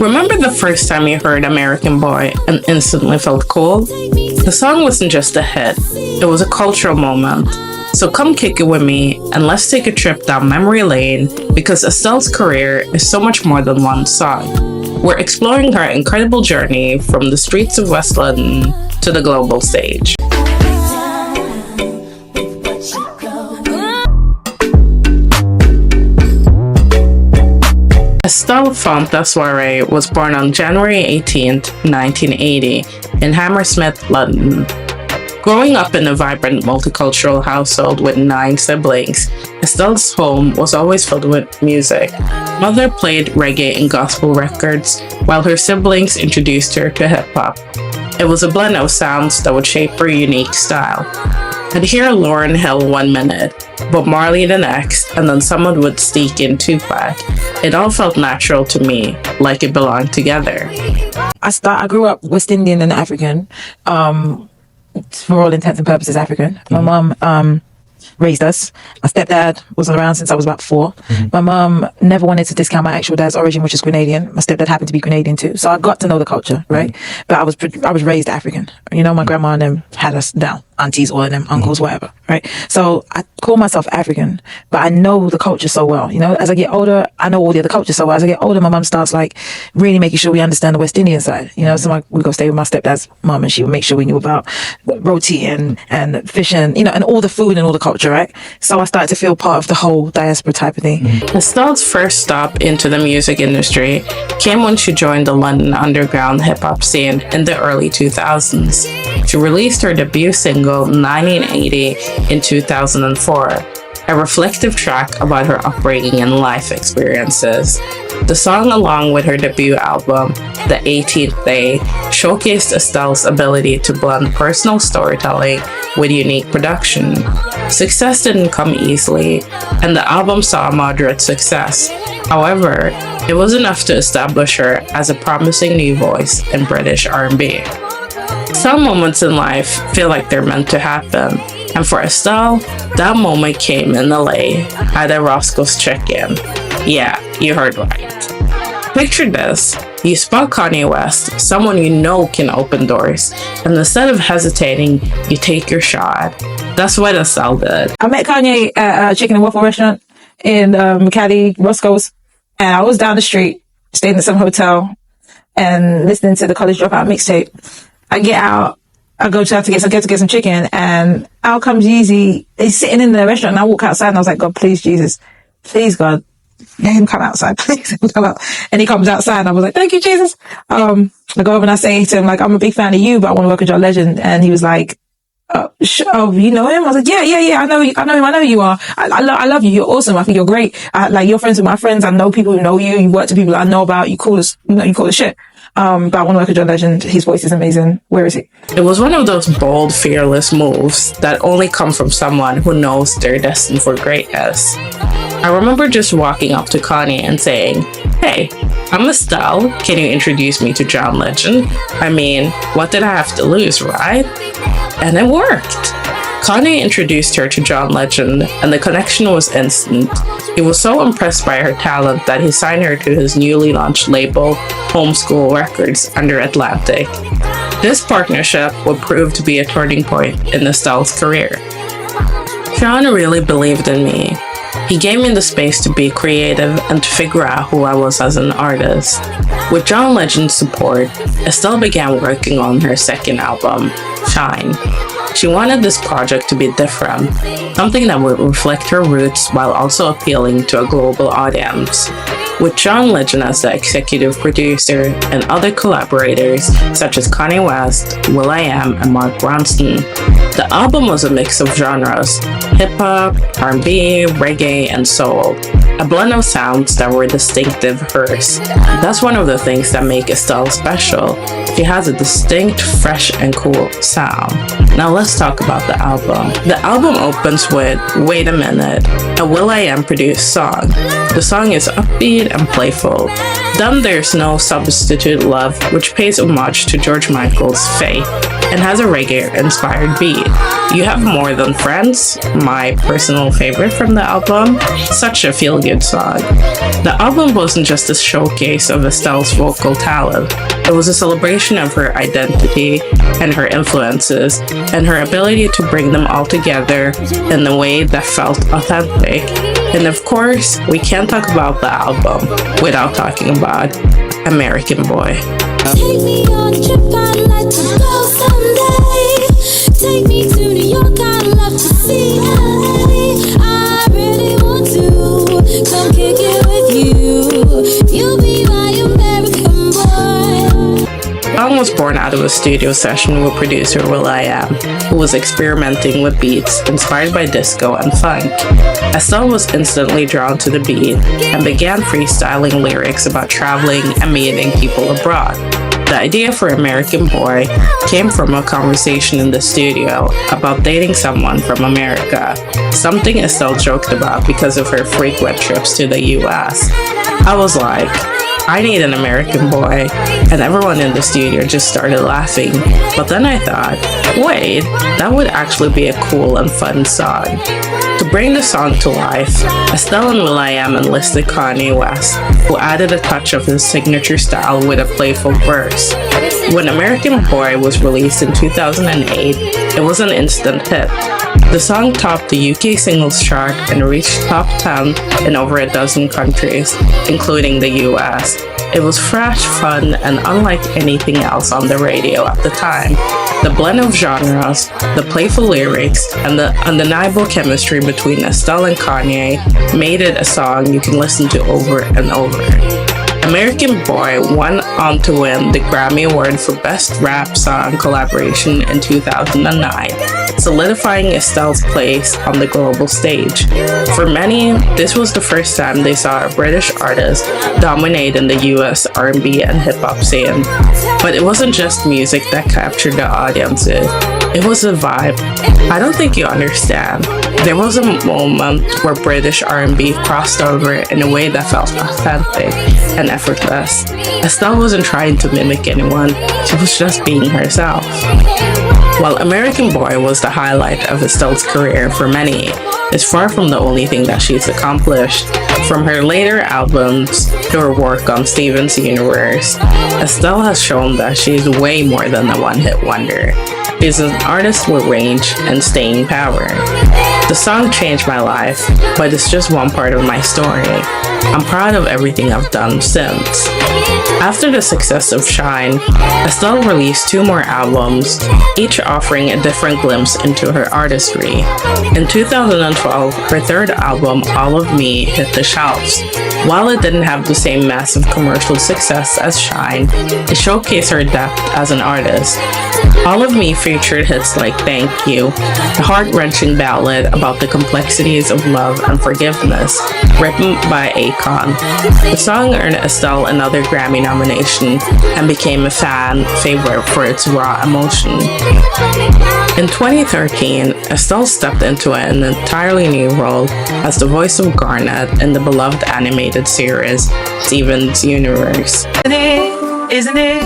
Remember the first time you heard American Boy and instantly felt cool? The song wasn't just a hit, it was a cultural moment. So come kick it with me and let's take a trip down memory lane because Estelle's career is so much more than one song. We're exploring her incredible journey from the streets of West London to the global stage. Estelle Fontaine was born on January 18, 1980, in Hammersmith, London. Growing up in a vibrant multicultural household with 9 siblings, Estelle's home was always filled with music. Mother played reggae and gospel records, while her siblings introduced her to hip-hop. It was a blend of sounds that would shape her unique style. I'd hear Lauryn Hill 1 minute, Bob Marley the next, and then someone would sneak in Tupac. It all felt natural to me, like it belonged together. I grew up West Indian and African, for all intents and purposes African. My mom raised us. My stepdad was around since I was about 4. My mom never wanted to discount my actual dad's origin, which is Grenadian. My stepdad happened to be Grenadian too, so I got to know the culture, right? But I was raised African. You know, my grandma and them had us down. Aunties, all of them, uncles, whatever, right? So I call myself African, but I know the culture so well. You know, as I get older, I know all the other cultures so well. As I get older, my mum starts like really making sure we understand the West Indian side. You know, so we go stay with my stepdad's mum, and she would make sure we knew about roti and fish and, you know, and all the food and all the culture, right? So I started to feel part of the whole diaspora type of thing. Estelle's first stop into the music industry came when she joined the London underground hip-hop scene in the early 2000s. She released her debut single 1980 in 2004, a reflective track about her upbringing and life experiences. The song, along with her debut album, The 18th Day, showcased Estelle's ability to blend personal storytelling with unique production. Success didn't come easily, and the album saw moderate success. However, it was enough to establish her as a promising new voice in British R&B. Some moments in life feel like they're meant to happen, and for Estelle, that moment came in LA at a Roscoe's Chicken. Yeah, you heard right. Picture this, you spot Kanye West, someone you know can open doors, and instead of hesitating, you take your shot. That's what Estelle did. I met Kanye at a chicken and waffle restaurant in Cali, Roscoe's, and I was down the street, staying in some hotel, and listening to the College Dropout mixtape. I get out, I go to get some chicken, and out comes Yeezy. He's sitting in the restaurant, and I walk outside, and I was like, God, please, Jesus, please, God, let him come outside, please let him come out. And he comes outside, and I was like, thank you, Jesus. I go over and I say to him, like, I'm a big fan of you, but I want to work with John Legend. And he was like, you know him? I was like, yeah, I know him, I know who you are. I love you, you're awesome, I think you're great. Like, you're friends with my friends, I know people who know you, you work with people I know about, you cool as shit. But I want to work with John Legend. His voice is amazing. Where is he? It was one of those bold, fearless moves that only come from someone who knows they're destined for greatness. I remember just walking up to Kanye and saying, hey, I'm Estelle. Can you introduce me to John Legend? I mean, what did I have to lose, right? And it worked. Kanye introduced her to John Legend, and the connection was instant. He was so impressed by her talent that he signed her to his newly launched label, Homeschool Records, under Atlantic. This partnership would prove to be a turning point in Estelle's career. John really believed in me. He gave me the space to be creative and to figure out who I was as an artist. With John Legend's support, Estelle began working on her second album, Shine. She wanted this project to be different, something that would reflect her roots while also appealing to a global audience. With John Legend as the executive producer and other collaborators such as Kanye West, will.i.am, and Mark Ronson, the album was a mix of genres: hip-hop, R&B, reggae, and soul, a blend of sounds that were distinctive hers. That's one of the things that make Estelle special. She has a distinct, fresh, and cool sound. Now let's talk about the album. The album opens with Wait a Minute, a will.i.am produced song. The song is upbeat and playful. Then there's No Substitute Love, which pays homage to George Michael's Faith and has a reggae-inspired beat. You have More Than Friends, my personal favorite from the album. Such a feel feel-good song. The album wasn't just a showcase of Estelle's vocal talent. It was a celebration of her identity and her influences, and her ability to bring them all together in a way that felt authentic. And of course, we can't talk about the album without talking about American Boy. Take me on a trip, I'd like to go someday. Take me to New York, I'd love to see LA. I really want to come kick it with you. You'll be my American boy. The song was born out of a studio session with producer will.i.am, who was experimenting with beats inspired by disco and funk. Estelle was instantly drawn to the beat and began freestyling lyrics about traveling and meeting people abroad. The idea for American Boy came from a conversation in the studio about dating someone from America, something Estelle joked about because of her frequent trips to the US. I was like, I need an American Boy, and everyone in the studio just started laughing. But then I thought, wait, that would actually be a cool and fun song. To bring the song to life, Estelle and will.i.am enlisted Kanye West, who added a touch of his signature style with a playful verse. When American Boy was released in 2008, it was an instant hit. The song topped the UK singles chart and reached top 10 in over a dozen countries, including the US. It was fresh, fun, and unlike anything else on the radio at the time. The blend of genres, the playful lyrics, and the undeniable chemistry between Estelle and Kanye made it a song you can listen to over and over. American Boy went on to win the Grammy Award for Best Rap Song Collaboration in 2009, solidifying Estelle's place on the global stage. For many, this was the first time they saw a British artist dominate in the US R&B and hip-hop scene. But it wasn't just music that captured the audiences. It was a vibe. I don't think you understand. There was a moment where British R&B crossed over in a way that felt authentic and effortless. Estelle wasn't trying to mimic anyone, she was just being herself. While American Boy was the highlight of Estelle's career for many, it's far from the only thing that she's accomplished. From her later albums to her work on Steven's Universe, Estelle has shown that she's way more than a one-hit wonder. She's an artist with range and staying power. The song changed my life, but it's just one part of my story. I'm proud of everything I've done since. After the success of Shine, Estelle released 2 more albums, each offering a different glimpse into her artistry. In 2012, her 3rd album, All of Me, hit the shelves. While it didn't have the same massive commercial success as Shine, it showcased her depth as an artist. All of Me featured hits like Thank You, a heart-wrenching ballad about the complexities of love and forgiveness, written by Akon. The song earned Estelle another Grammy nomination and became a fan favorite for its raw emotion. In 2013, Estelle stepped into an entirely new role as the voice of Garnet in the beloved animated series Steven's Universe. Isn't it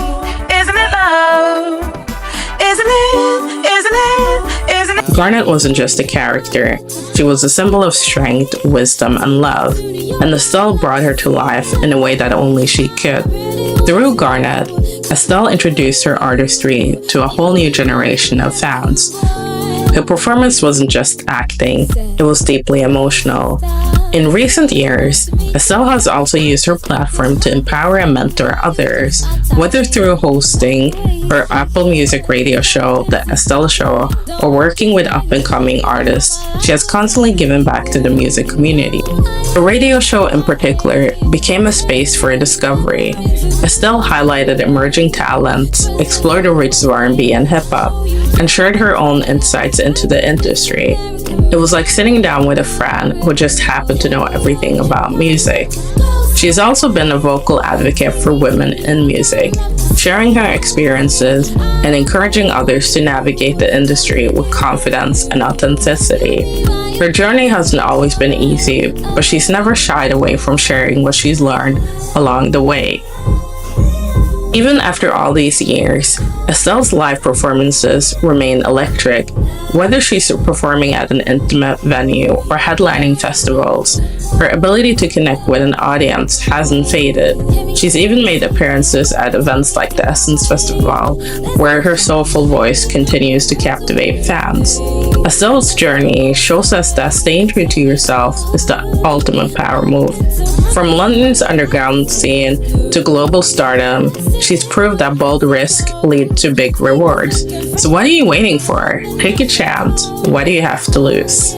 love? Isn't it? Garnet wasn't just a character, she was a symbol of strength, wisdom, and love, and Estelle brought her to life in a way that only she could. Through Garnet, Estelle introduced her artistry to a whole new generation of fans. Her performance wasn't just acting, it was deeply emotional. In recent years, Estelle has also used her platform to empower and mentor others, whether through hosting her Apple Music radio show, The Estelle Show, or working with up-and-coming artists. She has constantly given back to the music community. The radio show in particular became a space for discovery. Estelle highlighted emerging talents, explored the roots of R&B and hip-hop, and shared her own insights into the industry. It was like sitting down with a friend who just happened to know everything about music. She's also been a vocal advocate for women in music, sharing her experiences and encouraging others to navigate the industry with confidence and authenticity. Her journey hasn't always been easy, but she's never shied away from sharing what she's learned along the way. Even after all these years, Estelle's live performances remain electric. Whether she's performing at an intimate venue or headlining festivals, her ability to connect with an audience hasn't faded. She's even made appearances at events like the Essence Festival, where her soulful voice continues to captivate fans. Estelle's journey shows us that staying true to yourself is the ultimate power move. From London's underground scene to global stardom, she's proved that bold risk lead to big rewards. So what are you waiting for? Take a chance. What do you have to lose?